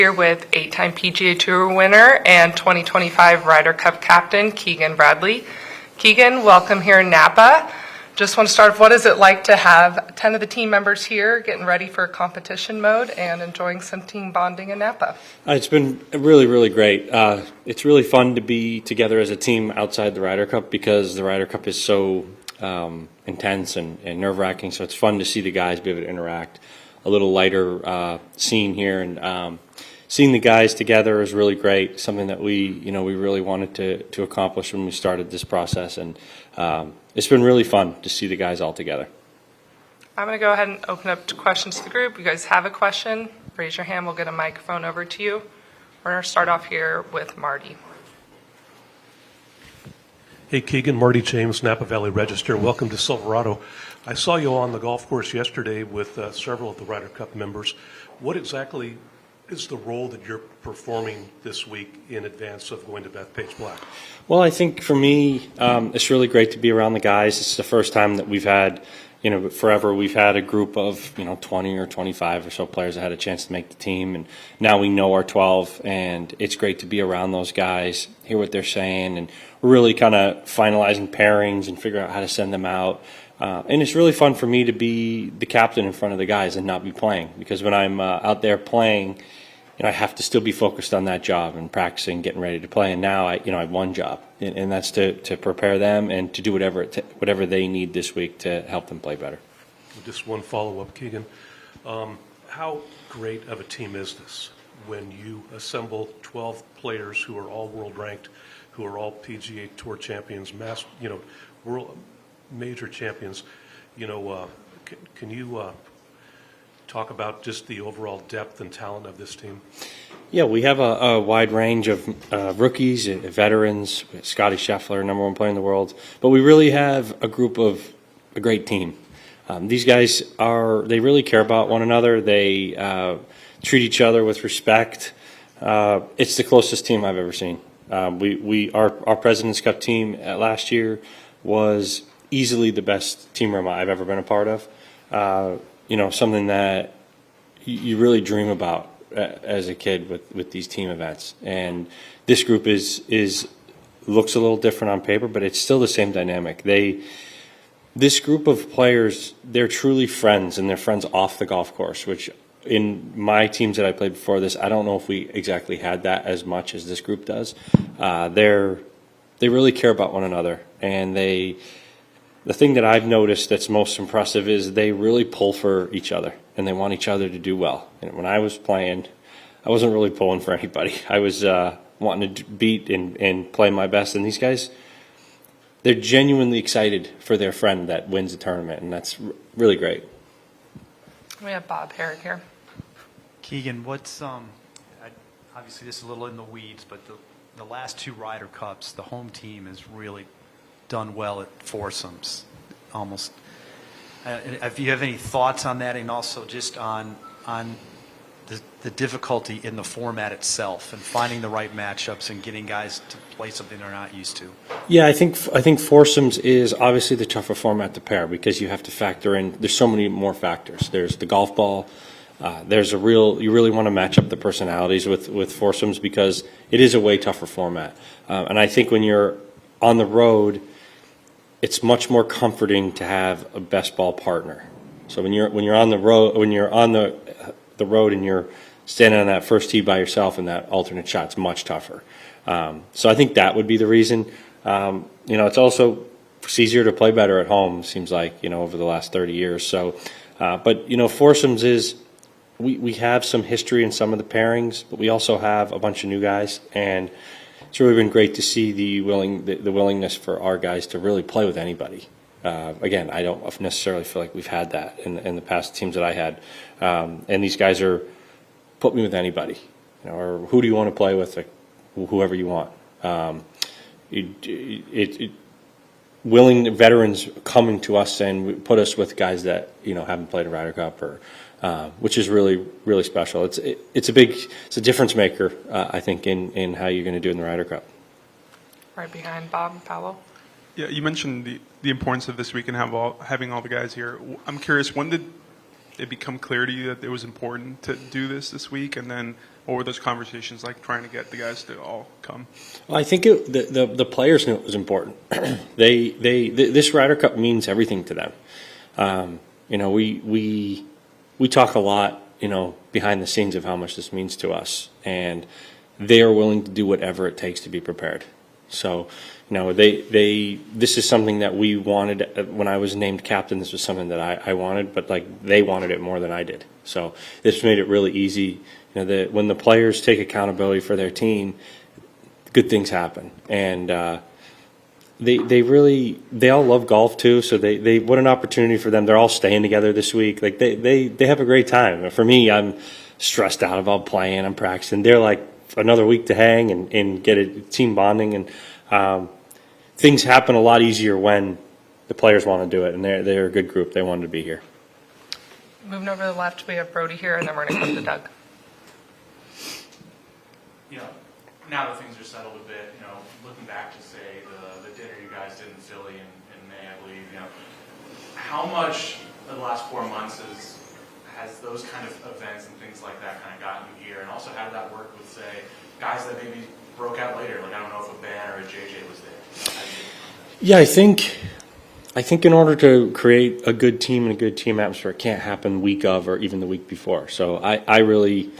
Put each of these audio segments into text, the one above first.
Here with 8-time PGA Tour winner and 2025 Ryder Cup captain, Keegan Bradley. Keegan, welcome here in Napa. Just want to start off, what is it like to have 10 of the team members here getting ready for competition mode and enjoying some team bonding in Napa? It's been really, really great. It's really fun to be together as a team outside the Ryder Cup because the Ryder Cup is so intense and nerve-wracking, so it's fun to see the guys be able to interact. A little lighter scene here, and seeing the guys together is really great. Something that we really wanted to accomplish when we started this process, and it's been really fun to see the guys all together. I'm going to go ahead and open up to questions to the group. You guys have a question? Raise your hand. We'll get a microphone over to you. We're going to start off here with Marty. Hey, Keegan, Marty James, Napa Valley Register. Welcome to Silverado. I saw you on the golf course yesterday with several of the Ryder Cup members. What exactly is the role that you're performing this week in advance of going to Beth Page Black? Well, I think for me, it's really great to be around the guys. It's the first time that we've had, forever we've had a group of, 20 or 25 or so players that had a chance to make the team. And now we know our 12, and it's great to be around those guys, hear what they're saying, and we're really kind of finalizing pairings and figure out how to send them out. And it's really fun for me to be the captain in front of the guys and not be playing, because when I'm out there playing, I have to still be focused on that job and practicing, getting ready to play. And now I have one job, and that's to prepare them and to do whatever they need this week to help them play better. Just one follow-up, Keegan. How great of a team is this when you assemble 12 players who are all world ranked, who are all PGA Tour champions, world major champions? Can you talk about just the overall depth and talent of this team? Yeah, we have a wide range of rookies, veterans. Scotty Scheffler, #1 player in the world, but we really have a great team. These guys they really care about one another. They treat each other with respect. It's the closest team I've ever seen. Our President's Cup team last year was easily the best team room I've ever been a part of. Something that you really dream about as a kid with these team events. And this group looks a little different on paper, but it's still the same dynamic. This group of players, they're truly friends, and they're friends off the golf course, which in my teams that I played before this, I don't know if we exactly had that as much as this group does. They really care about one another, and the thing that I've noticed that's most impressive is they really pull for each other, and they want each other to do well. And when I was playing, I wasn't really pulling for anybody. I was wanting to beat and play my best, and these guys, they're genuinely excited for their friend that wins the tournament, and that's really great. We have Bob Herrick here. Keegan, what's obviously this is a little in the weeds, but the last two Ryder Cups, the home team has really done well at foursomes, almost. If you have any thoughts on that, and also just on the difficulty in the format itself and finding the right matchups and getting guys to play something they're not used to. Yeah, I think foursomes is obviously the tougher format to pair because you have to factor in. There's so many more factors. There's the golf ball. You really want to match up the personalities with foursomes because it is a way tougher format. And I think when you're on the road, it's much more comforting to have a best ball partner. So when you're on the road, the road and you're standing on that first tee by yourself and that alternate shot's much tougher. So I think that would be the reason. It's also easier to play better at home. Seems like over the last 30 years. So, but foursomes is we have some history in some of the pairings, but we also have a bunch of new guys, and it's really been great to see the willingness for our guys to really play with anybody. Again, I don't necessarily feel like we've had that in the past teams that I had. And these guys are put me with anybody, or who do you want to play with, like, whoever you want. Willing veterans coming to us and put us with guys that haven't played a Ryder Cup, or which is really, really special. It's a difference maker, I think, in how you're going to do in the Ryder Cup. Right behind Bob Powell. Yeah, you mentioned the importance of this week and having all the guys here. I'm curious, when did it become clear to you that it was important to do this week? And then what were those conversations like, trying to get the guys to all come? Well, I think the players knew it was important. This Ryder Cup means everything to them. You know, we talk a lot, you know, behind the scenes of how much this means to us, and they are willing to do whatever it takes to be prepared. So, you know, this is something that we wanted. When I was named captain, this was something that I wanted, but like they wanted it more than I did. So this made it really easy. You know, when the players take accountability for their team, good things happen. And they all love golf too. So they what an opportunity for them. They're all staying together this week. Like they have a great time. For me, I'm stressed out about playing. I'm practicing. They're like another week to hang and get a team bonding, and things happen a lot easier when the players want to do it, and they're a good group. They wanted to be here. Moving over to the left, we have Brody here, and then we're going to come to Doug. You know, now that things are settled a bit, you know, looking back to say the dinner you guys did in Philly in May, I believe, you know, how much in the last 4 months has those kind of events and things like that kind of gotten you here? And also, how did that work with, say, guys that maybe broke out later? Like, I don't know if a Ben or a JJ was there. Yeah, I think in order to create a good team and a good team atmosphere, it can't happen week of or even the week before. So I really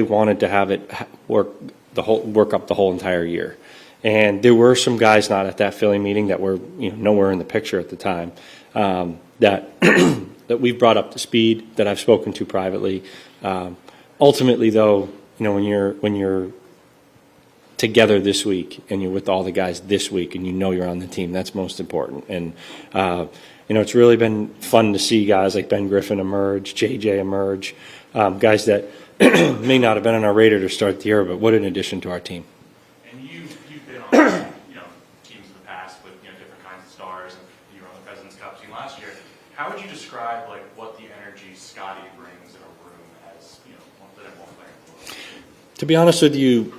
wanted to have it work up the whole entire year. And there were some guys not at that Philly meeting that were, you know, nowhere in the picture at the time, that that we've brought up to speed, that I've spoken to privately. Ultimately, though, you know, when you're together this week and you're with all the guys this week and you know you're on the team, that's most important. And you know, it's really been fun to see guys like Ben Griffin emerge, JJ emerge, guys that may not have been on our radar to start the year, but what an addition to our team. And you've been on you know, teams in the past with, you know, different kinds of stars, and you were on the President's Cup team last year. How would you describe like what the energy Scotty brings in a room as, you know, that it won't play? To be honest with you,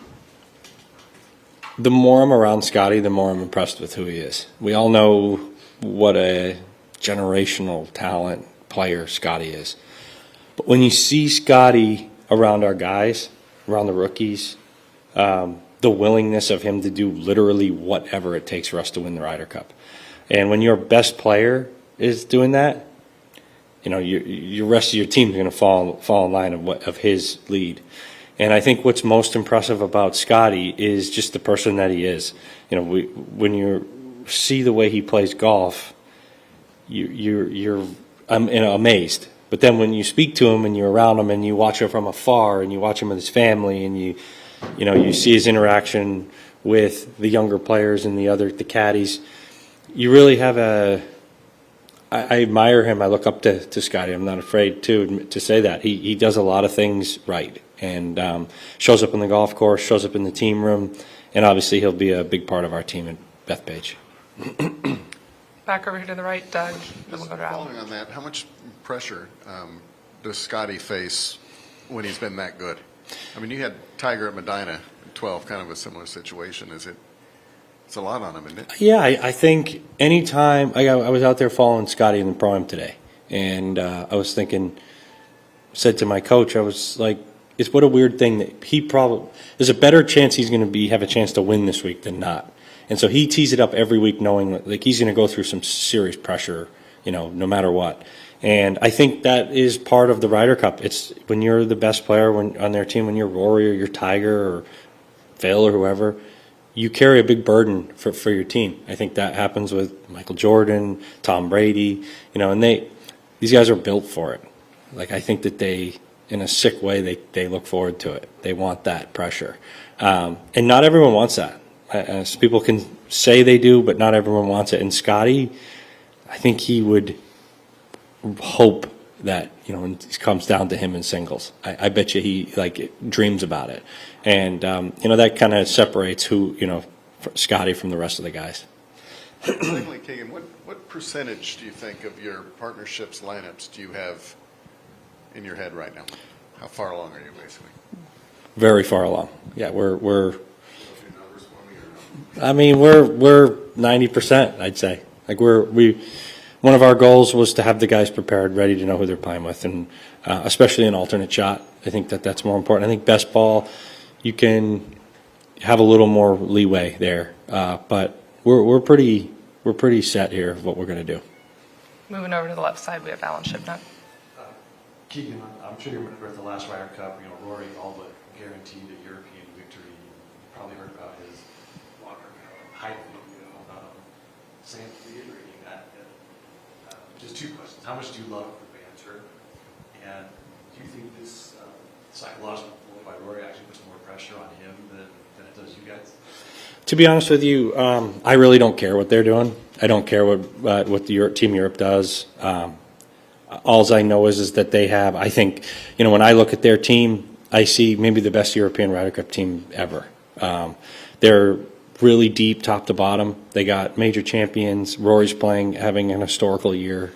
the more I'm around Scotty, the more I'm impressed with who he is. We all know what a generational talent player Scotty is. But when you see Scotty around our guys, around the rookies, the willingness of him to do literally whatever it takes for us to win the Ryder Cup. And when your best player is doing that, you know, your rest of your team is going to fall in line of his lead. And I think what's most impressive about Scotty is just the person that he is. You know, when you see the way he plays golf, you're amazed. But then when you speak to him and you're around him and you watch him from afar and you watch him with his family and you see his interaction with the younger players and the caddies, you really have I admire him. I look up to Scotty. I'm not afraid to say that. He does a lot of things right, and shows up on the golf course, shows up in the team room, and obviously he'll be a big part of our team at Beth Page. Back over here to the right, Doug. Then we'll go to Al. Following on that, how much pressure does Scotty face when he's been that good? I mean, you had Tiger at Medina in 12, kind of a similar situation. It's a lot on him, isn't it? Yeah, I think anytime I was out there following Scotty in the Pro-Am today, and I was thinking, said to my coach, I was like, it's what a weird thing that there's a better chance he's going to have a chance to win this week than not. And so he tees it up every week knowing like he's going to go through some serious pressure, you know, no matter what. And I think that is part of the Ryder Cup. It's when you're the best player on their team, when you're Rory or you're Tiger or Phil or whoever, you carry a big burden for your team. I think that happens with Michael Jordan, Tom Brady, you know, and these guys are built for it. Like, I think that they, in a sick way, they look forward to it. They want that pressure. And not everyone wants that. As people can say they do, but not everyone wants it. And Scotty, I think he would hope that, you know, it comes down to him in singles. I bet you he dreams about it. And, you know, that kind of separates Scotty from the rest of the guys. Secondly, Keegan, what percentage do you think of your partnerships lineups do you have in your head right now? How far along are you, basically? Very far along. Yeah, we're A few numbers for me or no? I mean, we're 90%, I'd say. Like we're one of our goals was to have the guys prepared, ready to know who they're playing with, and especially an alternate shot. I think that's more important. I think best ball, you can have a little more leeway there, but we're pretty set here of what we're going to do. Moving over to the left side, we have Alan Shipnuck. Keegan, I'm sure you remember at the last Ryder Cup, Rory all but guaranteed a European victory. You probably heard about his locker hype video, Sam reiterating that. Just two questions. How much do you love the banter? And do you think this psychological blow by Rory actually puts more pressure on him than it does you guys? To be honest with you, I really don't care what they're doing. I don't care what the Team Europe does. All I know is that they have, I think, when I look at their team, I see maybe the best European Ryder Cup team ever. They're really deep top to bottom. They got major champions. Rory's having an historical year.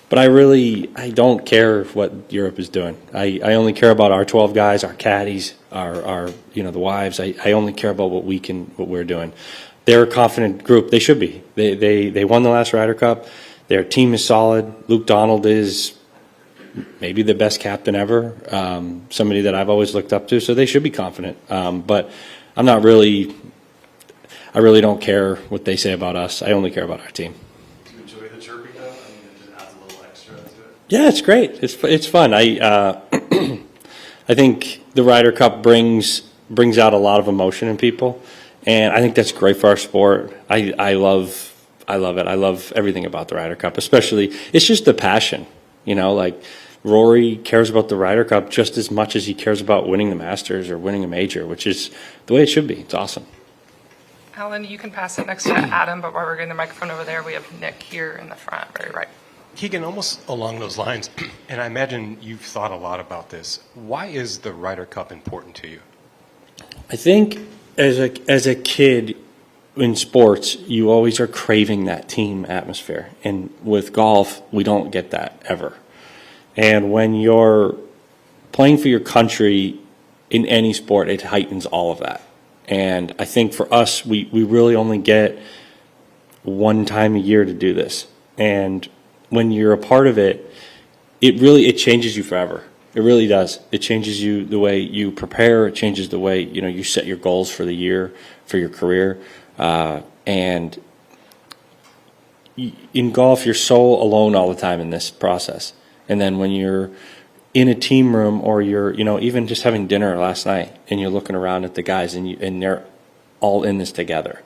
But I don't care what Europe is doing. I only care about our 12 guys, our caddies, our the wives. I only care about what we're doing. They're a confident group. They should be. They won the last Ryder Cup. Their team is solid. Luke Donald is maybe the best captain ever. Somebody that I've always looked up to. So they should be confident. But I really don't care what they say about us. I only care about our team. Do you enjoy the chirping though? It just adds a little extra to it. Yeah, it's great. It's fun. I think the Ryder Cup brings out a lot of emotion in people, and I think that's great for our sport. I love it. I love everything about the Ryder Cup, especially it's just the passion. Like Rory cares about the Ryder Cup just as much as he cares about winning the Masters or winning a major, which is the way it should be. It's awesome. Alan, you can pass it next to Adam, but while we're getting the microphone over there, we have Nick here in the front, very right. Keegan, almost along those lines, and I imagine you've thought a lot about this. Why is the Ryder Cup important to you? I think as a kid in sports, you always are craving that team atmosphere. And with golf, we don't get that ever. And when you're playing for your country in any sport, it heightens all of that. And I think for us, we really only get one time a year to do this. And when you're a part of it, it changes you forever. It really does. It changes you the way you prepare. It changes the way you set your goals for the year, for your career. And in golf, you're so alone all the time in this process. And then when you're in a team room, or you're even just having dinner last night, and you're looking around at the guys, and they're all in this together.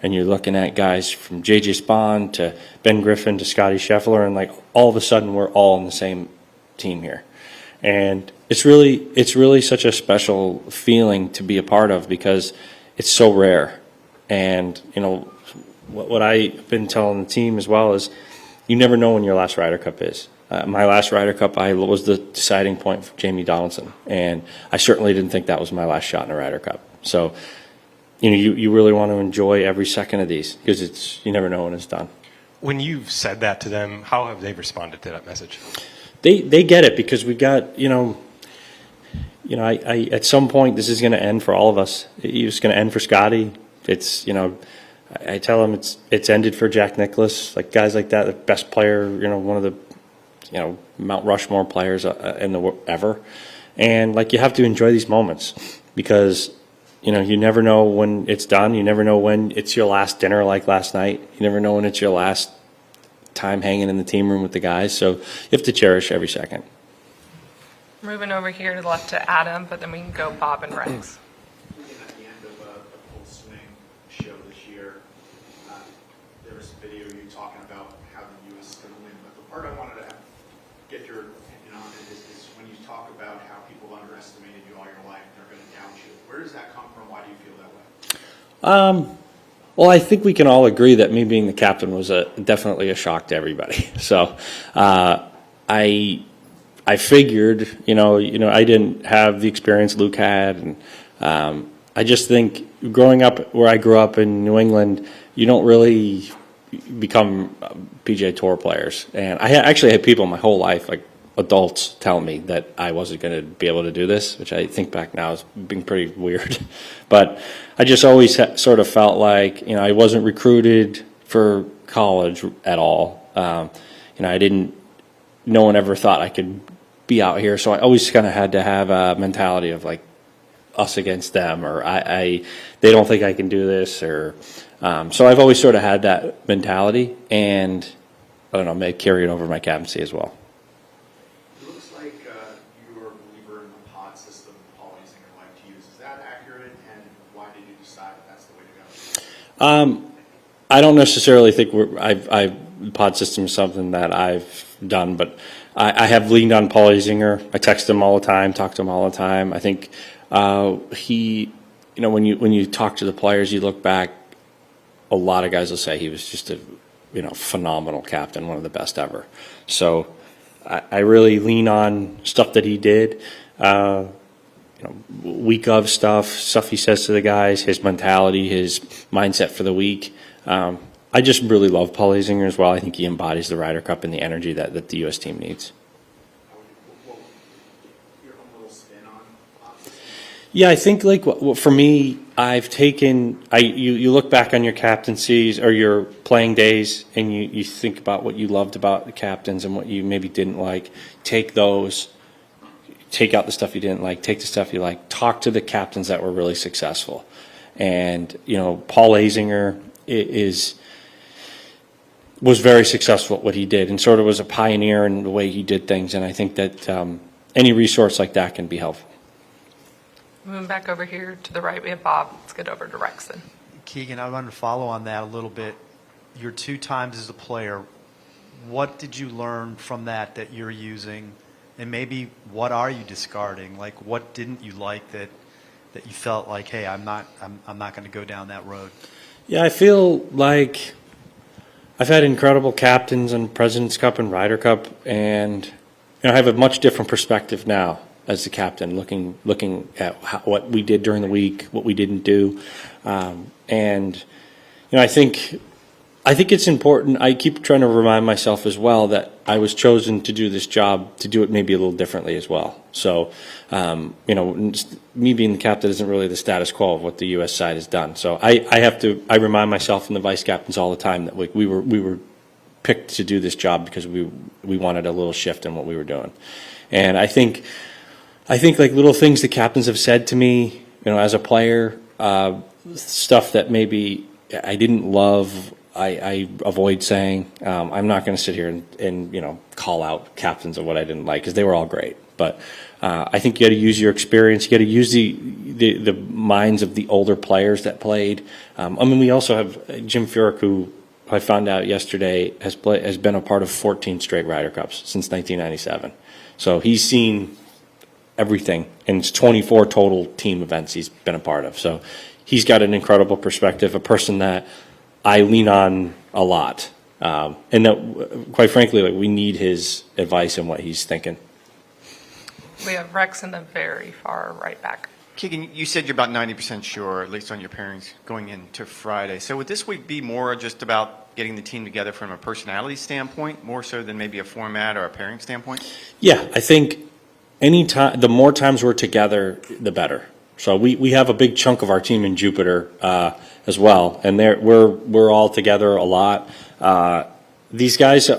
And you're looking at guys from J.J. Spahn to Ben Griffin to Scotty Scheffler, and all of a sudden we're all in the same team here. And it's really such a special feeling to be a part of, because it's so rare. And what I've been telling the team as well is, you never know when your last Ryder Cup is. My last Ryder Cup, I was the deciding point for Jamie Donaldson, and I certainly didn't think that was my last shot in a Ryder Cup. So, you really want to enjoy every second of these, because you never know when it's done. When you've said that to them, how have they responded to that message? They get it, because we got I at some point this is going to end for all of us. It's going to end for Scotty. It's I tell him it's ended for Jack Nicklaus, guys like that, the best player, one of the Mount Rushmore players ever. And you have to enjoy these moments, because you never know when it's done. You never know when it's your last dinner like last night. You never know when it's your last time hanging in the team room with the guys. So you have to cherish every second. Moving over here to the left to Adam, but then we can go Bob and Rex. At the end of a full swing show this year, there was a video of you talking about how the U.S. is going to win. But the part I wanted to get your opinion on is when you talk about how people have underestimated you all your life and they're going to doubt you. Where does that come from? Why do you feel that way? Well, I think we can all agree that me being the captain was definitely a shock to everybody. So I figured, I didn't have the experience Luke had, and I just think growing up where I grew up in New England, you don't really become PGA Tour players. And I actually had people my whole life, adults, tell me that I wasn't going to be able to do this, which I think back now has been pretty weird. But I just always sort of felt like, I wasn't recruited for college at all. No one ever thought I could be out here, so I always kind of had to have a mentality of like us against them, or they don't think I can do this, or so I've always sort of had that mentality, and I don't know, may carry it over my captaincy as well. It looks like you were a believer in the pod system Paul Isinger liked to use. Is that accurate, and why did you decide that's the way to go? I don't necessarily think pod system is something that I've done, but I have leaned on Paul Isinger. I text him all the time, talk to him all the time. I think he, when you talk to the players, you look back, a lot of guys will say he was just a phenomenal captain, one of the best ever. So I really lean on stuff that he did. Week of stuff he says to the guys, his mentality, his mindset for the week. I just really love Paul Isinger as well. I think he embodies the Ryder Cup and the energy that the U.S. team needs. Your own little spin on pod system? Yeah, I think for me, I've taken you look back on your captaincies or your playing days, and you think about what you loved about the captains and what you maybe didn't like. Take those, take out the stuff you didn't like, take the stuff you like. Talk to the captains that were really successful, and Paul Isinger was very successful at what he did, and sort of was a pioneer in the way he did things. And I think that any resource like that can be helpful. Moving back over here to the right, we have Bob. Let's get over to Rexon. Keegan, I wanted to follow on that a little bit. Your 2 times as a player, what did you learn from that you're using, and maybe what are you discarding? Like, what didn't you like that you felt like, hey, I'm not going to go down that road? Yeah, I feel like I've had incredible captains in President's Cup and Ryder Cup, and I have a much different perspective now as the captain, looking at what we did during the week, what we didn't do, and I think it's important. I keep trying to remind myself as well that I was chosen to do this job, to do it maybe a little differently as well. So, me being the captain isn't really the status quo of what the U.S. side has done. So I remind myself and the vice captains all the time that we were picked to do this job because we wanted a little shift in what we were doing. And I think like little things the captains have said to me, as a player, stuff that maybe I didn't love, I avoid saying. I'm not going to sit here and call out captains of what I didn't like, because they were all great. But I think you got to use your experience. You got to use the minds of the older players that played. We also have Jim Furyk, who I found out yesterday has been a part of 14 straight Ryder Cups since 1997. So he's seen everything, and it's 24 total team events he's been a part of. So he's got an incredible perspective, a person that I lean on a lot, and that, quite frankly, we need his advice and what he's thinking. We have Rex in the very far right back. Keegan, you said you're about 90% sure, at least on your pairings, going into Friday. So would this week be more just about getting the team together from a personality standpoint, more so than maybe a format or a pairing standpoint? Yeah, I think the more times we're together, the better. So we have a big chunk of our team in Jupiter as well, and we're all together a lot. These guys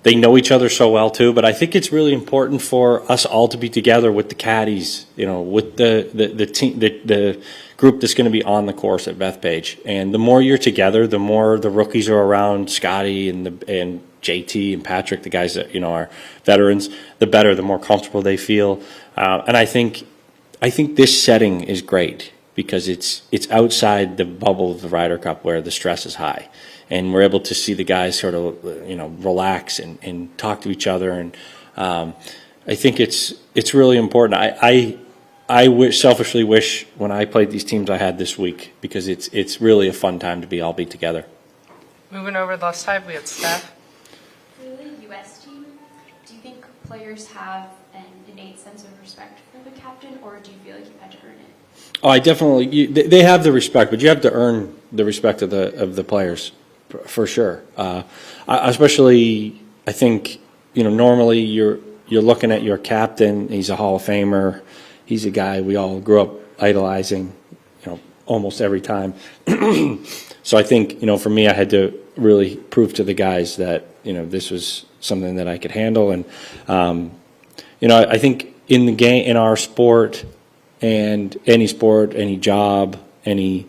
they know each other so well too, but I think it's really important for us all to be together with the caddies, with the team, the group that's going to be on the course at Beth Page. And the more you're together, the more the rookies are around Scotty and JT and Patrick, the guys that are veterans, the better, the more comfortable they feel. And I think this setting is great because it's outside the bubble of the Ryder Cup where the stress is high, and we're able to see the guys sort of relax and talk to each other. And I think it's really important. I selfishly wish when I played these teams I had this week, because it's really a fun time to all be together. Moving over to the left side, we have Steph. For the U.S. team, do you think players have an innate sense of respect for the captain, or do you feel like you had to earn it? Oh, I definitely. They have the respect, but you have to earn the respect of the players, for sure. Especially, I think normally you're looking at your captain. He's a Hall of Famer. He's a guy we all grew up idolizing. almost every time. So I think, for me, I had to really prove to the guys that, this was something that I could handle. And, I think in the game, in our sport, and any sport, any job, any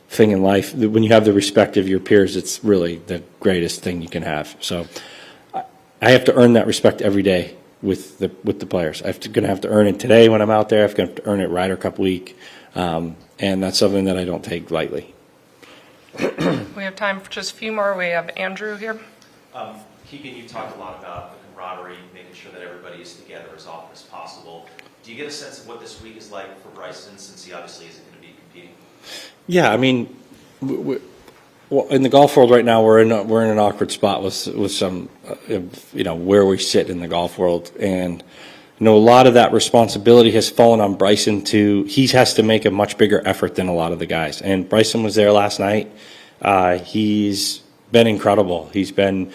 thing in life, when you have the respect of your peers, it's really the greatest thing you can have. So I have to earn that respect every day with the players. I'm going to have to earn it today when I'm out there. I'm going to have to earn it Ryder Cup week. And that's something that I don't take lightly. We have time for just a few more. We have Andrew here. Keegan, you've talked a lot about the camaraderie, making sure that everybody is together as often as possible. Do you get a sense of what this week is like for Bryson, since he obviously isn't going to be competing? Yeah, I mean, well, in the golf world right now, we're in an awkward spot with some, where we sit in the golf world, and a lot of that responsibility has fallen on Bryson he has to make a much bigger effort than a lot of the guys. And Bryson was there last night. He's been incredible. He's been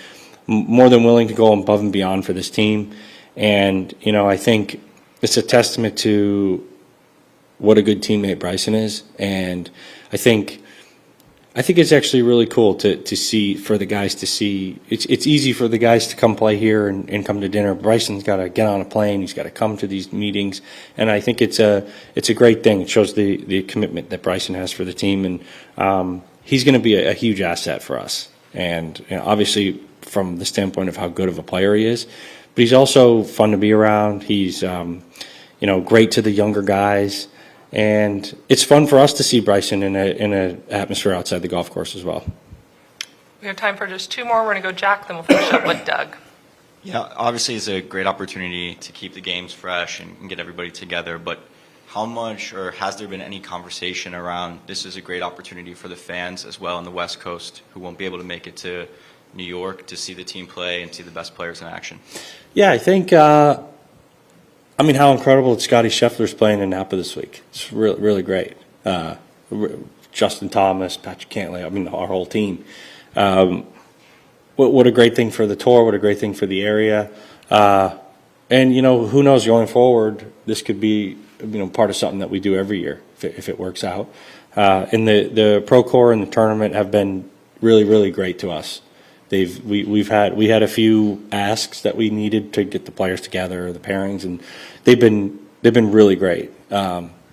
more than willing to go above and beyond for this team. And, I think it's a testament to what a good teammate Bryson is. And I think it's actually really cool to see, for the guys to see. It's easy for the guys to come play here and come to dinner. Bryson's got to get on a plane. He's got to come to these meetings, and I think it's a great thing. It shows the commitment that Bryson has for the team, and he's going to be a huge asset for us. And obviously, from the standpoint of how good of a player he is, but he's also fun to be around. He's great to the younger guys. And it's fun for us to see Bryson in an atmosphere outside the golf course as well. We have time for just two more. We're going to go Jack, then we'll finish up with Doug. Yeah, obviously it's a great opportunity to keep the games fresh and get everybody together, but how much, or has there been any conversation around this is a great opportunity for the fans as well on the West Coast who won't be able to make it to New York to see the team play and see the best players in action? Yeah, I think, how incredible Scotty Scheffler's playing in Napa this week. It's really, really great. Justin Thomas, Patrick Cantlay, our whole team. What a great thing for the tour, what a great thing for the area. And, who knows, going forward, this could be, part of something that we do every year if it works out. And the Pro Tour and the tournament have been really, really great to us. We had a few asks that we needed to get the players together, the pairings, and they've been really great.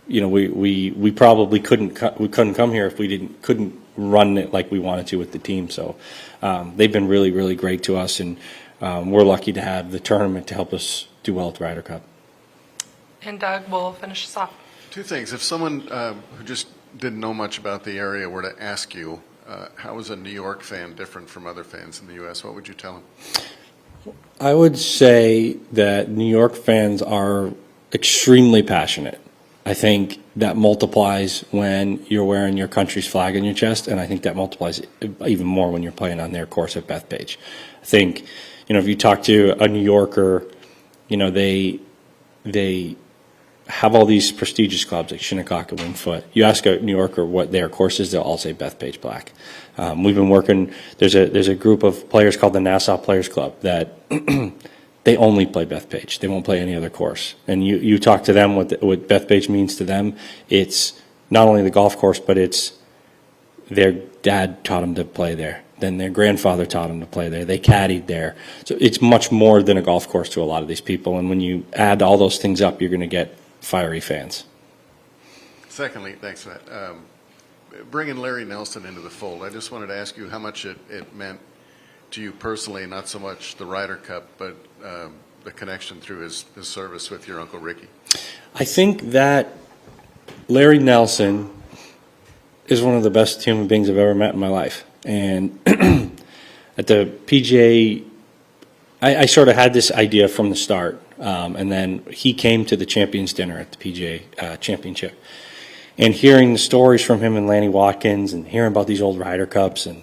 We probably couldn't come here if we couldn't run it like we wanted to with the team. So they've been really, really great to us, and we're lucky to have the tournament to help us do well at the Ryder Cup. And Doug will finish us off. Two things. If someone who just didn't know much about the area were to ask you, how is a New York fan different from other fans in the U.S., what would you tell them? I would say that New York fans are extremely passionate. I think that multiplies when you're wearing your country's flag on your chest, and I think that multiplies even more when you're playing on their course at Beth Page. I think, if you talk to a New Yorker, they have all these prestigious clubs like Shinnecock and Winged Foot. You ask a New Yorker what their course is, they'll all say Beth Page Black. We've been working. There's a group of players called the Nassau Players Club that they only play Beth Page. They won't play any other course. And you talk to them what Beth Page means to them. It's not only the golf course, but it's their dad taught them to play there. Then their grandfather taught them to play there. They caddied there. So it's much more than a golf course to a lot of these people. And when you add all those things up, you're going to get fiery fans. Secondly, thanks for that. Bringing Larry Nelson into the fold, I just wanted to ask you how much it meant to you personally, not so much the Ryder Cup, but the connection through his service with your Uncle Ricky. I think that Larry Nelson is one of the best human beings I've ever met in my life. And at the PGA, I sort of had this idea from the start. And then he came to the Champions Dinner at the PGA Championship. And hearing the stories from him and Lanny Watkins and hearing about these old Ryder Cups and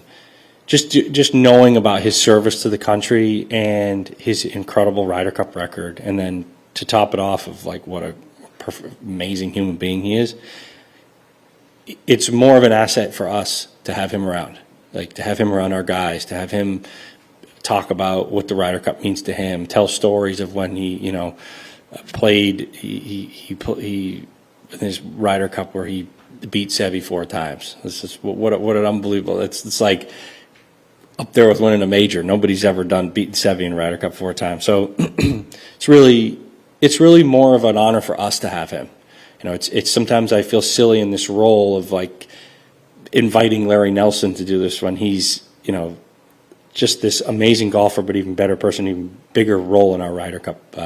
just knowing about his service to the country and his incredible Ryder Cup record, and then to top it off of like what a amazing human being he is, it's more of an asset for us to have him around, like to have him around our guys, to have him talk about what the Ryder Cup means to him, tell stories of when he played, he in his Ryder Cup where he beat Seve 4 times. This is what an unbelievable. It's like up there with winning a major. Nobody's ever beaten Seve in Ryder Cup 4 times. So it's really more of an honor for us to have him. It's sometimes I feel silly in this role of like inviting Larry Nelson to do this when he's, just this amazing golfer, but even better person, even bigger role in our Ryder Cup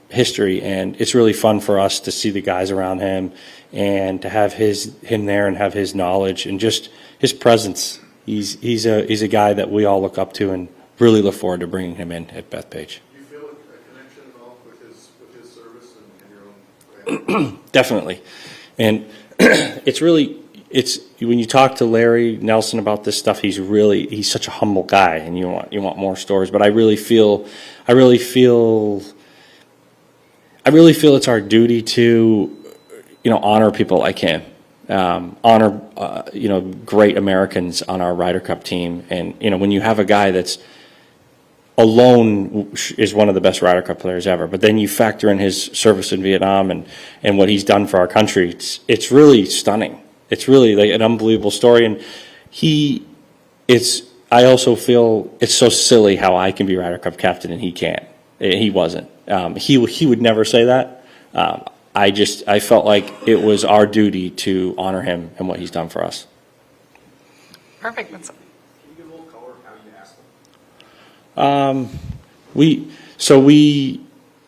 history. And it's really fun for us to see the guys around him and to have him there and have his knowledge and just his presence. He's a guy that we all look up to and really look forward to bringing him in at Beth Page. Do you feel a connection at all with his service and your own? Definitely. And it's when you talk to Larry Nelson about this stuff, he's such a humble guy, and you want more stories. But I really feel it's our duty to honor people like him, honor great Americans on our Ryder Cup team, and when you have a guy that's alone is one of the best Ryder Cup players ever, but then you factor in his service in Vietnam and what he's done for our country, it's really stunning. It's really like an unbelievable story, and I also feel it's so silly how I can be Ryder Cup captain and he can't. He wasn't. He would never say that. I felt like it was our duty to honor him and what he's done for us. Perfect. Can you give a little color of how you asked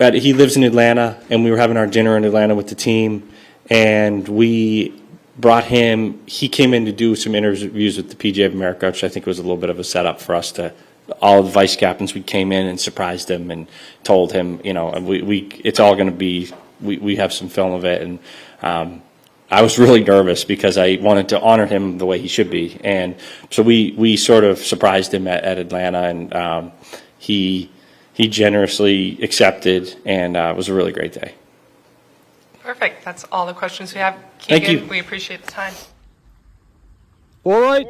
him? He lives in Atlanta, and we were having our dinner in Atlanta with the team, and we brought him. He came in to do some interviews with the PGA of America, which I think was a little bit of a setup for us to. All the vice captains, we came in and surprised him and told him, and it's all going to be. We have some film of it, and I was really nervous because I wanted to honor him the way he should be, and so we sort of surprised him at Atlanta, and he generously accepted, and it was a really great day. Perfect. That's all the questions we have. Thank Keegan, you. we appreciate the time. All right.